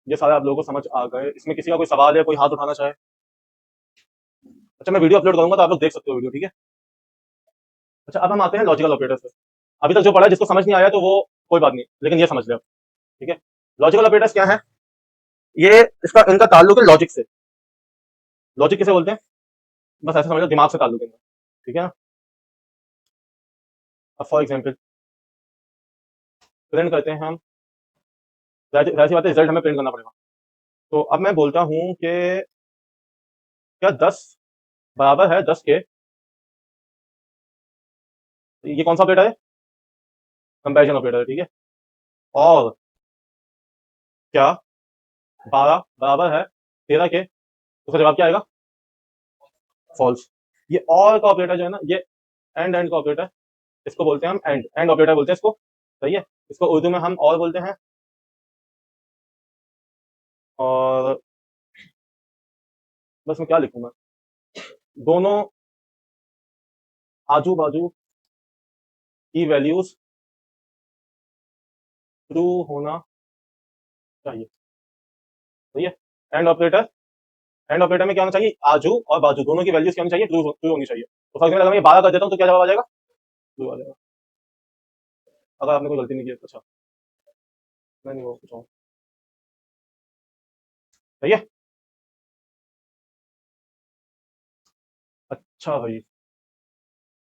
ये सारे आप लोगों को समझ आ गए। इसमें किसी का कोई सवाल है, कोई हाथ उठाना चाहे? अच्छा, मैं वीडियो अपलोड करूंगा तो आप लोग देख सकते हो वीडियो, ठीक है? अच्छा, अब हम आते हैं लॉजिकल ऑपरेटर्स पे। अभी तक जो पढ़ा, जिसको समझ नहीं आया तो वो कोई बात नहीं, लेकिन ये समझ ले आप, ठीक है? लॉजिकल ऑपरेटर्स क्या है? ये इसका इनका ताल्लुक है लॉजिक से। लॉजिक किसे बोलते हैं? बस ऐसा समझ लो, दिमाग से ताल्लुक है इनका, ठीक है ना? अब फॉर एग्जाम्पल प्रिंट करते हैं हम, वैसी बात है, रिजल्ट हमें प्रिंट करना पड़ेगा। तो अब मैं बोलता हूं कि क्या 10 बराबर है 10 के? ये कौन सा ऑपरेटर है? कंपैरिजन ऑपरेटर है, ठीक है? और क्या 12 बराबर है 13 के? उसका जवाब क्या आएगा? फॉल्स। ये और का ऑपरेटर जो है ना, ये एंड एंड का ऑपरेटर, इसको बोलते हैं हम एंड एंड ऑपरेटर बोलते हैं इसको, सही है? इसको उर्दू में हम और बोलते हैं। और बस मैं क्या लिखूं मैं, दोनों आजू बाजू की वैल्यूज ट्रू होना चाहिए, सही है? एंड ऑपरेटर, एंड ऑपरेटर में क्या होना चाहिए? आजू और बाजू दोनों की वैल्यूज क्या होनी चाहिए? ट्रू ट्रू होनी चाहिए। तो फर्स्ट में अगर मैं ये 12 कर देता हूँ तो क्या जवाब आ जाएगा? ट्रू आ जाएगा, अगर आपने कोई गलती नहीं की है तो। अच्छा, मैं नहीं वो कुछ और, सही है? अच्छा भाई,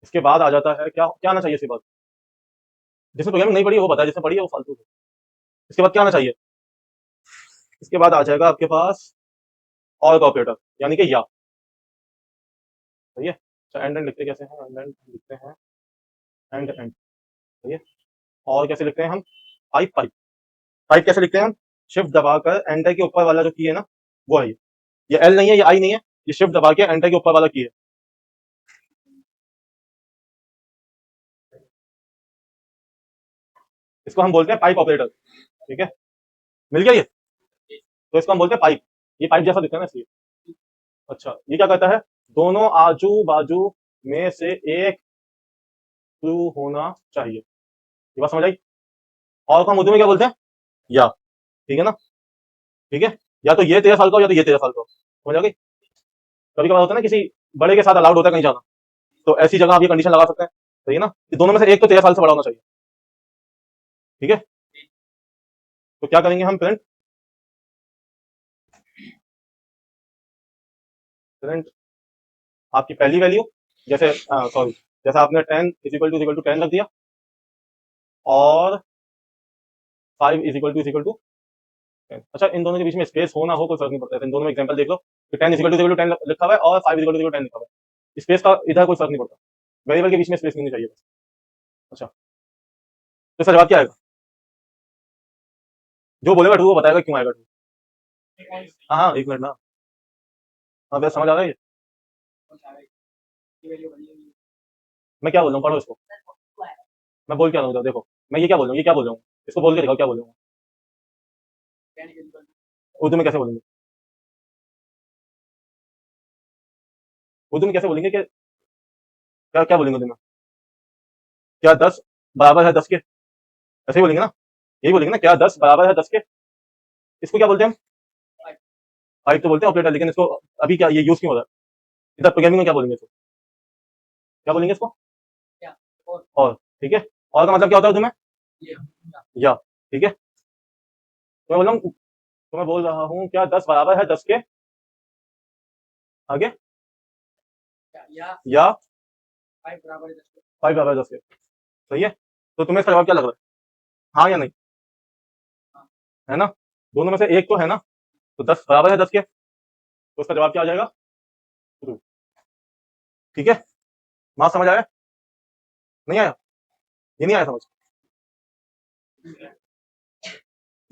इसके बाद आ जाता है क्या, क्या आना चाहिए इसके बाद? जिसने प्रोग्रामिंग नहीं पढ़ी है वो बताया, जिसने पढ़ी है वो फालतू है। इसके बाद क्या आना चाहिए? इसके बाद आ जाएगा आपके पास और का ऑपरेटर, यानी कि या, सही है? अच्छा, एंड एंड लिखते कैसे हैं? एंड एंड लिखते हैं एंड एंड, सही है? और कैसे लिखते हैं हम? Pipe pipe. पाइप कैसे लिखते हैं हम? शिफ्ट दबाकर एंटर के ऊपर वाला जो की है ना, वो है ये एल नहीं है, ये आई नहीं है, ये शिफ्ट दबा के एंटर के ऊपर वाला की है। इसको हम बोलते हैं पाइप ऑपरेटर, ठीक है? मिल गया ये? तो इसको हम बोलते हैं पाइप। ये पाइप जैसा दिखता है ना इसलिए। अच्छा, ये क्या कहता है? दोनों आजू बाजू में से एक ट्रू होना चाहिए। ये बात समझ आई? और को हम उर्दू में क्या बोलते हैं? या, ठीक है ना? ठीक है? या तो ये 13 साल का हो या तो ये 13 साल का हो, समझ आ गई? कभी कभार होता है ना, किसी बड़े के साथ अलाउड होता है कहीं जाना, तो ऐसी जगह आप ये कंडीशन लगा सकते हैं, सही है ना, कि दोनों में से एक तो 13 साल से बड़ा होना चाहिए, ठीक है? तो क्या करेंगे हम? प्रिंट, प्रिंट आपकी पहली वैल्यू, जैसे सॉरी, जैसे आपने 10 इज इक्वल टू 10 रख दिया, और 5 इज इक्वल टू 10। अच्छा, इन दोनों के बीच में स्पेस हो ना हो कोई फर्क नहीं पड़ता है, इन दोनों में एग्जांपल देख लो कि 10 इज इक्वल टू 10 लिखा हुआ है और 5 इज इक्वल टू 10 लिखा हुआ है, स्पेस का इधर कोई फर्क नहीं पड़ता, वेरिएबल के बीच में स्पेस नहीं होनी चाहिए बस। अच्छा, तो इसका जवाब क्या आएगा? जो बोलेगा ट्रू वो बताएगा क्यों आएगा ट्रू। हाँ हाँ, एक मिनट ना। हाँ, बस समझ आ रहा है ये? मैं क्या बोल रहा हूँ, पढ़ो इसको। मैं बोल क्या रहा हूँ इधर देखो, मैं ये क्या बोल रहा हूँ, ये क्या बोल रहा हूँ, इसको बोल के दिखाओ क्या बोल रहा हूँ। उर्दू में कैसे बोलेंगे? उर्दू में कैसे बोलेंगे? क्या क्या बोलेंगे उर्दू में? क्या 10 बराबर है 10 के? ऐसे ही बोलेंगे ना? यही बोलेंगे ना, क्या 10 बराबर है 10 के? इसको क्या बोलते हैं हम? फाइव तो बोलते हैं ऑपरेटर, लेकिन इसको अभी क्या ये यूज क्यों हो रहा है? इधर प्रोग्रामिंग में क्या बोलेंगे इसको? क्या बोलेंगे इसको? और, ठीक है? और का मतलब क्या होता है उर्दू में? या, ठीक है? तो मैं बोल रहा हूँ, तो मैं बोल रहा हूँ क्या 10 बराबर है 10 के? आगे? या 5 बराबर है 10 के, सही है? तो तुम्हें इसका जवाब क्या लग रहा है, हाँ या नहीं? है ना? दोनों में से एक तो है ना, तो 10 बराबर है 10 के, तो इसका जवाब क्या आ जाएगा? ट्रू, ठीक है? बात समझ आया? नहीं आया? ये नहीं आया समझ?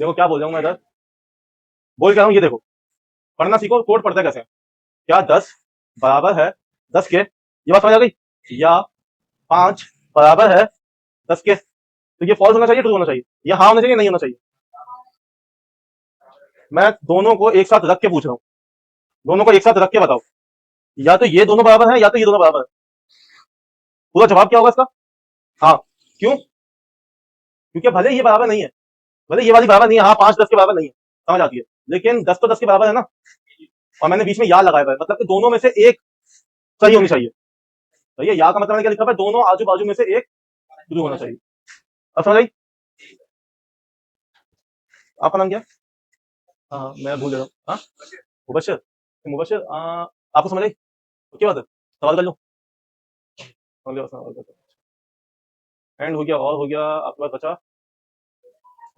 देखो क्या बोल रहा हूँ मैं इधर, बोल क्या रहा हूँ, ये देखो, पढ़ना सीखो, कोड पढ़ते कैसे हैं। क्या 10 बराबर है 10 के, ये बात समझ आ गई? या 5 बराबर है 10 के, तो ये फॉल्स होना चाहिए ट्रू होना चाहिए, या हाँ होना चाहिए नहीं होना चाहिए? मैं दोनों को एक साथ रख के पूछ रहा हूँ, दोनों को एक साथ रख के बताओ, या तो ये दोनों बराबर है या तो ये दोनों बराबर है। पूरा जवाब क्या होगा इसका? हाँ। क्यों? क्योंकि भले ये बराबर नहीं है, भले ये वाली बराबर नहीं है, हाँ 5 10 के बराबर नहीं है, समझ आती है, लेकिन 10 तो 10 के बराबर है ना, और मैंने बीच में या लगाया हुआ है, मतलब कि दोनों में से एक सही होनी चाहिए। सही है, या का मतलब मैंने क्या लिखा हुआ है, दोनों आजू बाजू में से एक ट्रू होना चाहिए। अब समझ आई? आपका नाम क्या है? हाँ हाँ, मैं भूल रहा हूँ। हाँ, मुबशर। मुबशर, आपको समझ आई? क्या बात है, सवाल कर लो। सवाल कर लो। एंड हो गया, और हो गया, आपके पास बचा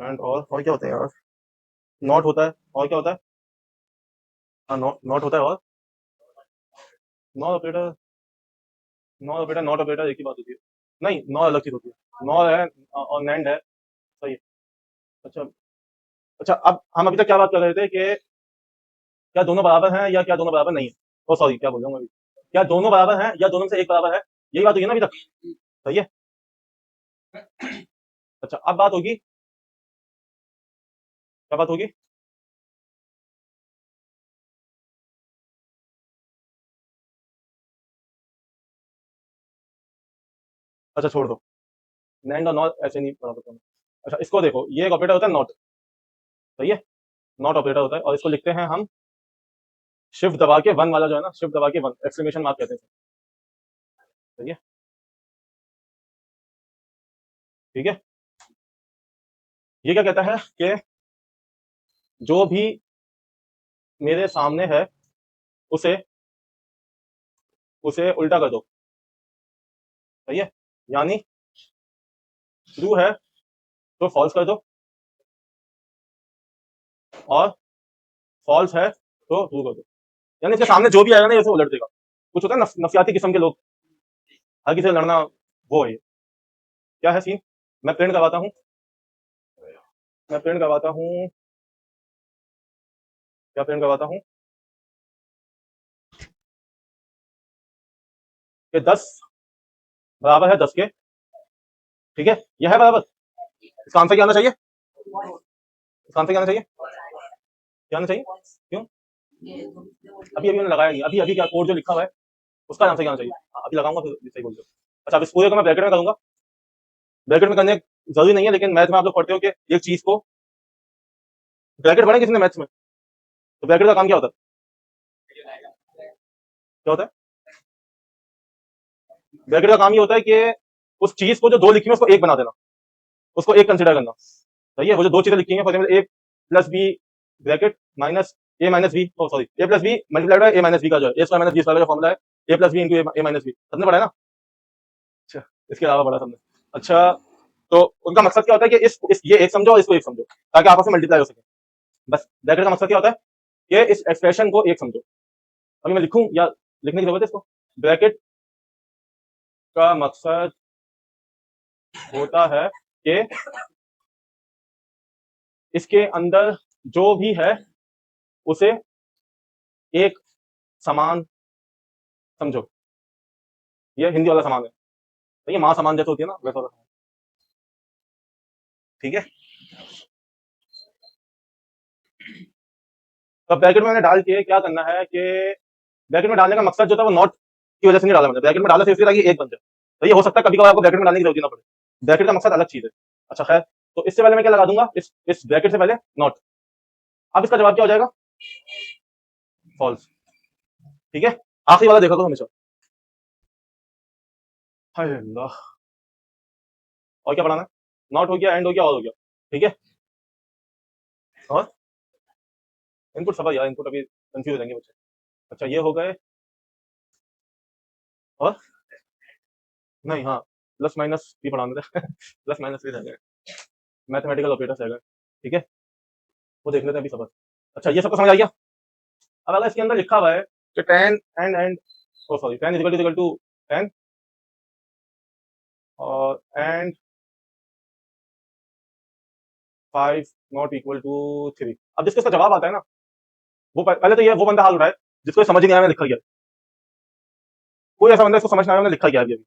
एंड और क्या होता है यार? नॉट होता है, और क्या होता है? हाँ, नॉट नॉट होता है, और not operator. Not operator, not operator एक ही बात होती है। नहीं, नॉट अलग चीज होती है, नॉट है और नैंड है। सही है। अच्छा। अच्छा, अब हम अभी तक क्या बात कर रहे थे कि क्या दोनों बराबर हैं या क्या दोनों बराबर नहीं है? ओ सॉरी, क्या बोल रहा हूँ मैं अभी? क्या दोनों बराबर हैं या दोनों में से एक बराबर है? यही बात हुई है ना अभी तक? सही है। अच्छा, अब बात होगी, क्या बात होगी? अच्छा, छोड़ दो। नैंड और नॉट ऐसे नहीं पढ़ा सकता मैं। अच्छा, इसको देखो, ये एक ऑपरेटर होता है नॉट। सही है, नॉट ऑपरेटर होता है, और इसको लिखते हैं हम शिफ्ट दबा के वन वाला जो है ना, शिफ्ट दबा के वन, एक्सक्लेमेशन मार्क कहते हैं इसे। सही है। ठीक है। ये क्या कहता है कि जो भी मेरे सामने है उसे उसे उल्टा कर दो। सही है, यानी ट्रू है तो फॉल्स कर दो, और फॉल्स है तो ट्रू कर दो। यानी इसके सामने जो भी आएगा ना, ये उसे उलट देगा। कुछ होता है नफसियाती किस्म के लोग, हर किसी से लड़ना, वो है ये। क्या है सीन? मैं प्रिंट करवाता हूँ, मैं प्रिंट करवाता हूँ, क्या प्रिंट करवाता हूँ कि 10 बराबर है 10 के। ठीक है, यह है बराबर। इसका आंसर क्या आना चाहिए? इसका आंसर क्या आना चाहिए? क्या आना चाहिए? क्यों? अभी अभी मैंने लगाया नहीं, अभी अभी क्या कोड जो लिखा हुआ है उसका आंसर क्या आना चाहिए? अभी लगाऊंगा फिर सही बोल दो। अच्छा, अब इस पूरे को मैं ब्रैकेट में करूंगा। ब्रैकेट में करने जरूरी नहीं है, लेकिन मैथ में आप लोग पढ़ते हो कि एक चीज को ब्रैकेट पढ़े किसी ने मैथ्स में, तो ब्रैकेट का काम क्या होता है? क्या होता है? ब्रैकेट का काम ये होता है कि उस चीज को जो दो लिखी है उसको एक बना देना, उसको एक कंसिडर करना। सही है, वो जो दो चीजें लिखी हैं, for example A plus B bracket minus A minus B, oh sorry, A plus B multiplied by A minus B का जो है, A square minus B square का जो फॉर्मूला है, A plus B into A minus B, सबने पढ़ा है ना? अच्छा, इसके अलावा पढ़ा सबने? अच्छा, तो उनका मकसद क्या होता है कि ये एक समझो और इसको एक समझो, ताकि आपस में मल्टीप्लाई हो सके। बस ब्रैकेट का मकसद क्या होता है कि इस एक्सप्रेशन को एक समझो। अभी मैं लिखूं या लिखने की जरूरत है इसको? ब्रैकेट का मकसद होता है कि इसके अंदर जो भी है उसे एक समान समझो। ये हिंदी वाला समान है, तो ये माँ समान जैसे होती है ना, वैसा वाला समान। ठीक है। तो ब्रैकेट में मैंने डाल के क्या करना है कि ब्रैकेट में डालने का मकसद जो था वो नॉट की वजह से नहीं डाला मैंने, ब्रैकेट में डाला सिर्फ इसलिए ताकि एक बन जाए। तो ये हो सकता है कभी कभार आपको ब्रैकेट में डालने की जरूरत ही ना पड़े, ब्रैकेट का मकसद अलग चीज है। अच्छा खैर, तो इससे पहले मैं क्या लगा दूंगा, इस ब्रैकेट से पहले नॉट। अब इसका जवाब क्या हो जाएगा? फॉल्स। ठीक है, आखिरी वाला देखा करो हमेशा। हाय अल्लाह, और क्या पढ़ाना है? नॉट हो गया, एंड हो गया, और हो गया। ठीक है, और इनपुट सब यार, इनपुट अभी कंफ्यूज हो जाएंगे बच्चे। अच्छा, ये हो गए, और नहीं, हाँ, प्लस माइनस भी पढ़ाने थे प्लस माइनस भी रहेगा, मैथमेटिकल ऑपरेटर्स रहेगा। ठीक है, वो देख लेते हैं अभी सबक। अच्छा, ये सबको समझ आ गया? अब अगर इसके अंदर लिखा हुआ है कि ten and oh sorry, ten equal to ten, और and five not equal to three. अब जिसको इसका जवाब आता है ना, वो पहले तो ये वो बंदा हाल उठाए जिसको ये समझ ही नहीं आया मैंने लिखा क्या। कोई ऐसा बंदा इसको समझ नहीं आया मैंने लिखा क्या अभी अभी?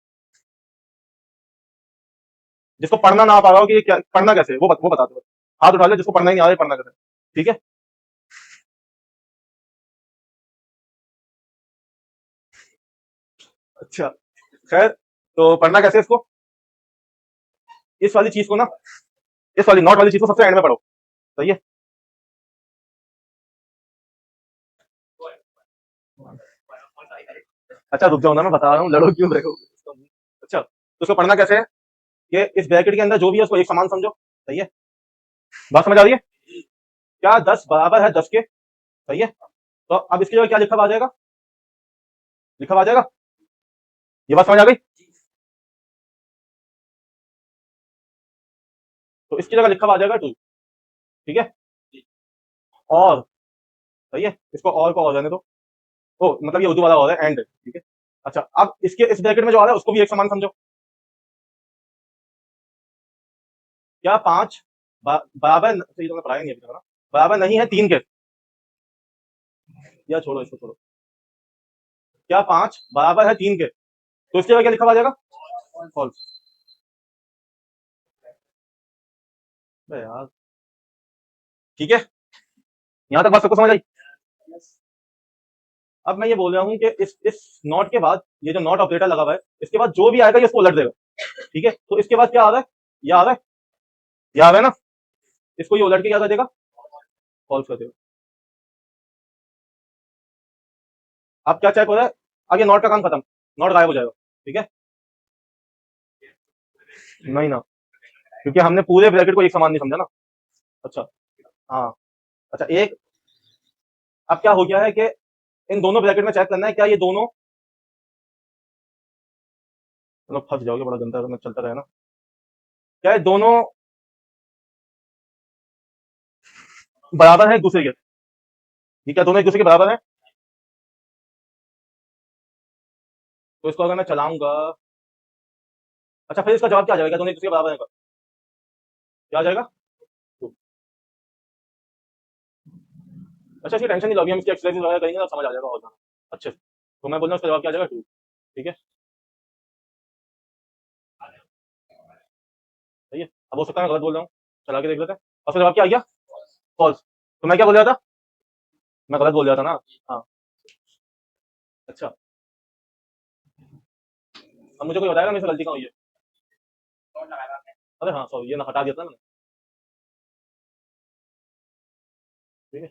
जिसको पढ़ना ना आ पा रहा हो कि ये क्या पढ़ना कैसे है, वो बता दो। हाथ उठा ले जिसको पढ़ना ही नहीं आ रहा है, पढ़ना कैसे है। ठीक है। अच्छा, खैर, तो पढ़ना कैसे है इसको? इस वाली चीज को ना, इस वाली नॉट वाली चीज को सबसे एंड में पढ़ो। सही है। अच्छा रुक जाओ ना, मैं बता रहा हूँ, लड़ो क्यों देखो। अच्छा तो उसको पढ़ना कैसे है कि इस ब्रैकेट के अंदर जो भी है उसको एक समान समझो। सही है, बात समझ आ रही है? क्या 10 बराबर है 10 के? सही है, तो अब इसकी जगह क्या लिखा हुआ आ जाएगा? लिखा हुआ आ जाएगा, ये बात समझ आ गई? तो इसकी जगह लिखा हुआ आ जाएगा 2। ठीक है, और सही है, इसको और को और रहने दो। ओ मतलब ये उर्दू वाला और है एंड, ठीक है। अच्छा अब इसके इस ब्रैकेट में जो आ रहा है उसको भी एक समान समझो। क्या 5 बराबर, तो ये तो मैंने पढ़ाया नहीं अभी तक ना, बराबर नहीं है 3 के? या छोड़ो इसको छोड़ो। क्या 5 बराबर है 3 के? तो इसके बाद क्या लिखा हुआ आ जाएगा? फॉल्स। यार ठीक है, यहां तक बात सबको समझ आई? अब मैं ये बोल रहा हूँ कि इस नॉट के बाद ये जो नॉट ऑपरेटर लगा हुआ है, इसके बाद जो भी आएगा ये इसको उलट देगा। ठीक है, तो इसके बाद क्या आ रहा है? ये आ रहा है, ये आ रहा है ना, इसको ये उलट के क्या कर देगा? फॉल्स कर देगा। अब क्या चेक हो रहा है? आगे नॉट का काम खत्म, नॉट गायब हो जाएगा। ठीक है, नहीं ना, क्योंकि हमने पूरे ब्रैकेट को एक समान नहीं समझा ना। अच्छा हाँ, अच्छा एक, अब क्या हो गया है कि इन दोनों ब्रैकेट में चेक करना है क्या ये दोनों, मतलब फंस जाओगे, बड़ा गंदा करना चलता रहे ना, क्या ये दोनों बराबर है एक दूसरे के? ये क्या दोनों एक दूसरे के बराबर है? तो इसको अगर मैं चलाऊंगा, अच्छा फिर इसका जवाब क्या आ जाएगा दोनों एक दूसरे के बराबर है का? क्या आ जाएगा? तो, अच्छा इसकी टेंशन नहीं लो, अभी हम इसकी एक्सरसाइज वगैरह करेंगे ना, समझ आ जाएगा और ज्यादा अच्छे से। तो मैं बोल रहा हूँ इसका जवाब क्या आ जाएगा? 2। ठीक है, सही है। अब हो सकता है मैं गलत बोल रहा हूँ, चला के देख लेते हैं। और उसका जवाब क्या आ गया? फॉल्स। तो मैं क्या बोल रहा था? मैं गलत बोल रहा था ना। हाँ, अच्छा अब मुझे कोई बताएगा मेरे से गलती कहाँ हुई है? अरे हाँ सॉरी, ये ना हटा दिया था ना मैंने। ठीक है,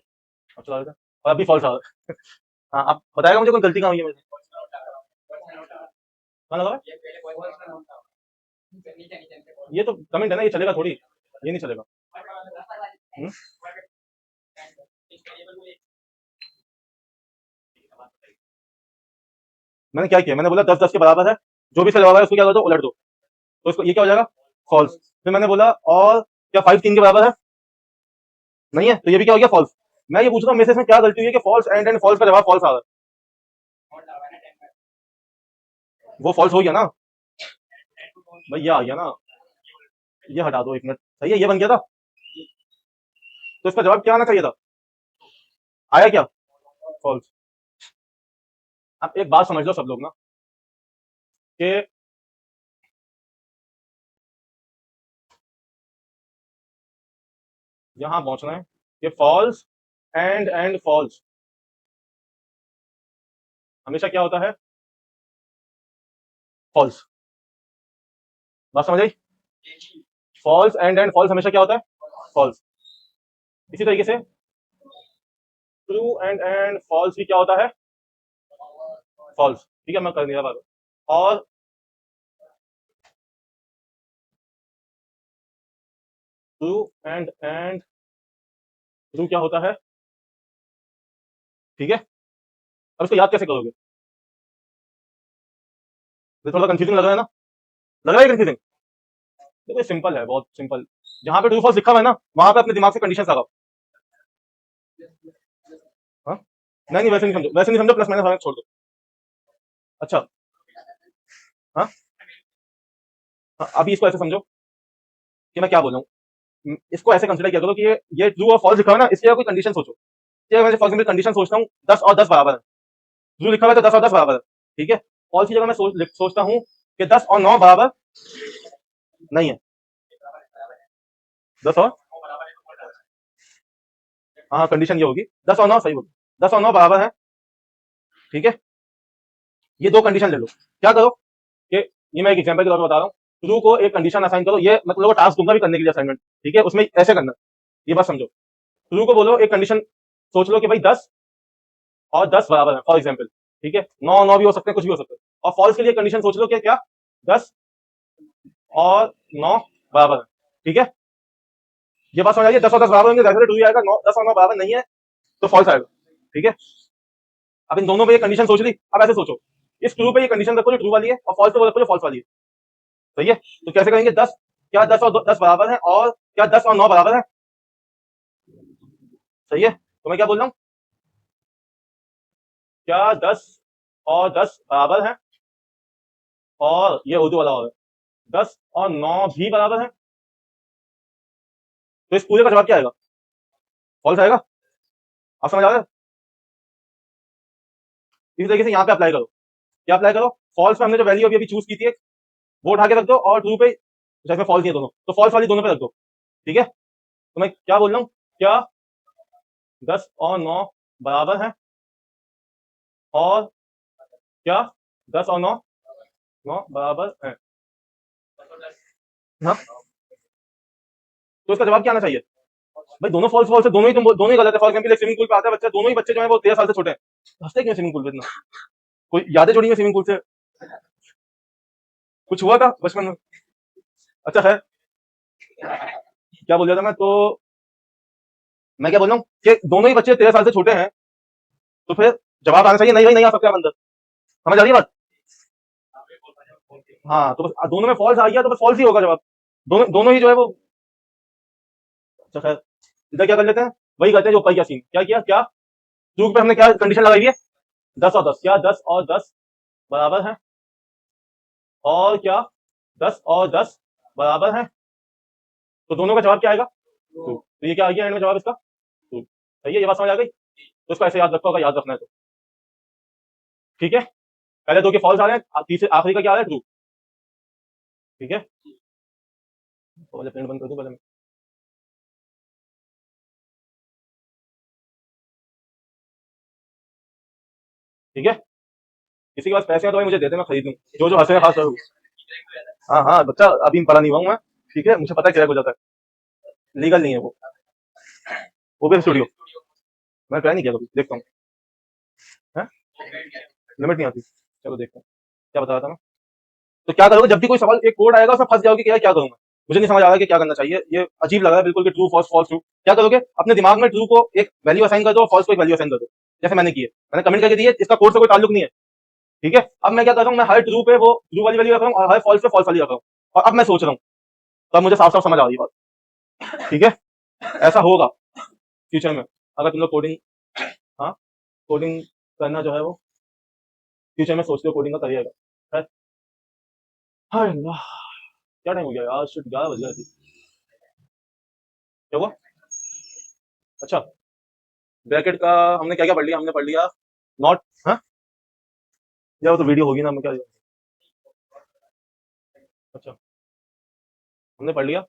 अब चला देते हैं। और अभी फॉल्स आ रहा है। हाँ अब बताएगा मुझे कोई गलती कहाँ हुई है मेरे से? कहाँ लगा है? ये तो कमेंट है ना, ये चलेगा थोड़ी, ये नहीं चलेगा। हम्म? मैंने क्या किया, मैंने बोला 10 10 के बराबर है, जो भी इसका जवाब है उसको क्या कर दो, उलट दो। तो इसको ये क्या हो जाएगा? फॉल्स। फिर मैंने बोला और क्या 5 3 के बराबर है? नहीं है, तो ये भी क्या हो गया? फॉल्स। मैं ये पूछ रहा हूँ मेरे से इसमें क्या गलती हुई है कि फॉल्स एंड फॉल्स का जवाब फॉल्स आ रहा है? वो फॉल्स हो गया ना भाई, ये आ गया ना, ये हटा दो 1 मिनट। सही है, ये बन गया था। तो इसका जवाब क्या आना चाहिए था? आया क्या? फॉल्स। अब एक बात समझ लो सब लोग ना, कि यहां पहुंचना है कि फॉल्स एंड फॉल्स हमेशा क्या होता है? फॉल्स। बात समझ आई? फॉल्स एंड फॉल्स हमेशा क्या होता है? फॉल्स। इसी तरीके से ट्रू एंड फॉल्स भी क्या होता है? फॉल्स। ठीक है, मैं कर नहीं रहा बात। और ट्रू एंड ट्रू क्या होता है? ठीक है, अब इसको याद कैसे करोगे? ये थोड़ा कंफ्यूजिंग लग रहा है ना, लग रहा है कंफ्यूजिंग? देखो सिंपल है, बहुत सिंपल। जहां पे ट्रू फॉल्स लिखा हुआ है ना, वहां पे अपने दिमाग से कंडीशन लगाओ। हाँ, नहीं नहीं वैसे नहीं समझो, वैसे नहीं समझो, प्लस माइनस छोड़ दो। अच्छा हाँ, हाँ अभी इसको ऐसे समझो कि मैं क्या बोल रहा हूँ। इसको ऐसे कंसिडर किया करो कि ये ट्रू और फॉल्स लिखा हुआ है ना, इसकी कोई कंडीशन सोचो। ठीक है, मैं फॉर एग्जाम्पल कंडीशन सोचता हूँ 10 और 10 बराबर है। ट्रू लिखा हुआ है तो 10 और 10 बराबर है। ठीक है, फॉल्स की जगह मैं सोचता हूँ कि 10 और 9 बराबर नहीं है। 10 और, हाँ कंडीशन ये होगी 10 और 9 सही बोलो, 10 और 9 बराबर है। ठीक है, ये दो कंडीशन ले लो। क्या करो कि ये मैं एक एग्जांपल के तौर पर बता रहा हूँ। ट्रू को एक कंडीशन असाइन करो, ये मैं तुम लोगों को टास्क दूंगा भी करने के लिए असाइनमेंट। ठीक है, उसमें ऐसे करना, ये बात समझो। ट्रू को बोलो एक कंडीशन सोच लो कि भाई 10 और 10 बराबर है फॉर एग्जाम्पल। ठीक है, 9 9 भी हो सकते हैं, कुछ भी हो सकते हैं। और फॉल्स के लिए कंडीशन सोच लो कि क्या 10 और 9 बराबर है। ठीक है, ये बात समझ आ रही है? 10 और 10 बराबर होंगे, ट्रू ही आएगा। 9 10 और 9 बराबर नहीं है तो फॉल्स आएगा। ठीक है, अब इन दोनों पे ये कंडीशन सोच ली। अब ऐसे सोचो, इस ट्रू पे ये कंडीशन रखो जो ट्रू वाली है, और फॉल्स पे वो रखो जो फॉल्स वाली है। सही है, तो कैसे करेंगे? 10 क्या 10 और 10 बराबर है, और क्या 10 और 9 बराबर है? सही है, तो मैं क्या बोल रहा हूँ, क्या 10 और 10 बराबर है, और ये उर्दू वाला और 10 और 9 भी बराबर है, तो इस पूरे का जवाब क्या आएगा? फॉल्स आएगा। आप समझ आ रहा है? इसी तरीके से यहाँ पे अप्लाई करो। क्या अप्लाई करो? फॉल्स पे हमने जो वैल्यू अभी अभी चूज की थी वो उठा के रख दो, और ट्रू पे जैसे फॉल्स नहीं है दोनों, तो फॉल्स वाली दोनों पे रख दो। ठीक है, तो मैं क्या बोल रहा हूँ, क्या 10 और 9 बराबर है, और क्या 10 और 9 9 बराबर है। हाँ, तो इसका जवाब क्या आना चाहिए? भाई दोनों फॉल्स फॉल्स है, दोनों ही दोनों ही गलत है। फॉर एग्जाम्पल एक स्विमिंग पूल पे आता है बच्चा, दोनों ही बच्चे जो है वो 13 साल से छोटे हैं। हंसते क्यों स्विमिंग पूल पे इतना? कोई यादें जुड़ी है स्विमिंग पूल से? कुछ हुआ था बचपन में? अच्छा है, क्या बोल रहा था मैं? तो मैं क्या बोल रहा हूँ कि दोनों ही बच्चे 13 साल से छोटे हैं, तो फिर जवाब आना चाहिए नहीं भाई, नहीं आ सकते आप अंदर। समझ आ रही है बात? हाँ, तो बस दोनों में फॉल्स आ गया तो बस फॉल्स ही होगा जवाब। दोनों दोनों ही जो है वो। अच्छा खैर, इधर क्या कर लेते हैं, वही करते हैं जो ऊपर किया सीन। क्या किया, क्या ट्रू पे हमने क्या कंडीशन लगाई है? 10 और 10, क्या 10 और 10 बराबर है, और क्या 10 और 10 बराबर है, तो दोनों का जवाब क्या आएगा? ट्रू। तो ये क्या आ गया एंड में जवाब इसका? ट्रू। सही है, ये बात समझ आ गई? तो इसको ऐसे याद रखो अगर याद रखना है तो। ठीक है, पहले दो के फॉल्स आ रहे हैं, तीसरे आखिरी का क्या आ रहा है? ट्रू। ठीक है, तो पहले प्रिंट बंद कर दूं पहले मैं। ठीक है, किसी के पास पैसे हैं तो भाई मुझे देते, मैं खरीद लूं। जो जो हंसे हैं खास करूँ। हाँ हाँ बच्चा, अभी पढ़ा नहीं हुआ हूँ मैं। ठीक है, मुझे पता है क्या हो जाता है। लीगल नहीं है वो। ओबीएस स्टूडियो मैं ट्राई नहीं किया कभी, देखता हूँ। है, लिमिट नहीं आती। चलो देखते हैं, क्या बता रहा था मैं। तो क्या करोगे जब भी कोई सवाल एक कोड आएगा उसमें फंस जाओगे कि यार क्या करूं मैं, मुझे नहीं समझ आ रहा कि क्या करना चाहिए, ये अजीब लग रहा है बिल्कुल कि ट्रू फॉल्स फॉल्स ट्रू। क्या करोगे, अपने दिमाग में ट्रू को एक वैल्यू असाइन कर दो और फॉल्स को एक वैल्यू असाइन कर दो, जैसे मैंने किया। मैंने कमेंट करके दिए, इसका कोड से कोई ताल्लुक नहीं है। ठीक है, अब मैं क्या कर रहा हूँ, मैं हर ट्रू पे वो ट्रू वाली वैल्यू रख रहा हूँ, और हर फॉल्स पे फॉल्स वाली रख रहा हूँ। और अब मैं सोच रहा हूँ, तब मुझे साफ साफ समझ आ रही है बात। ठीक है, ऐसा होगा फ्यूचर में अगर तुम लोग कोडिंग, हाँ, कोडिंग करना जो है वो फ्यूचर में सोचते हो कोडिंग का करिएगा। हाय अल्लाह, क्या टाइम हो गया यार, शिट 11 बज गए थे। क्या हुआ? अच्छा, ब्रैकेट का हमने क्या क्या पढ़ लिया? हमने पढ़ लिया नॉट, हाँ, या वो तो वीडियो होगी ना, मैं क्या। अच्छा, हमने पढ़ लिया।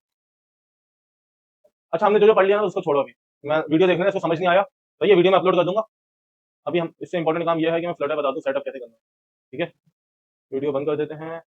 अच्छा, हमने जो जो पढ़ लिया ना उसको छोड़ो अभी। मैं वीडियो देखने इसको समझ नहीं आया तो ये वीडियो में अपलोड कर दूंगा। अभी हम इससे इंपॉर्टेंट काम ये है कि मैं फ्लटर बता दूं सेटअप कैसे करना है। ठीक है, वीडियो बंद कर देते हैं।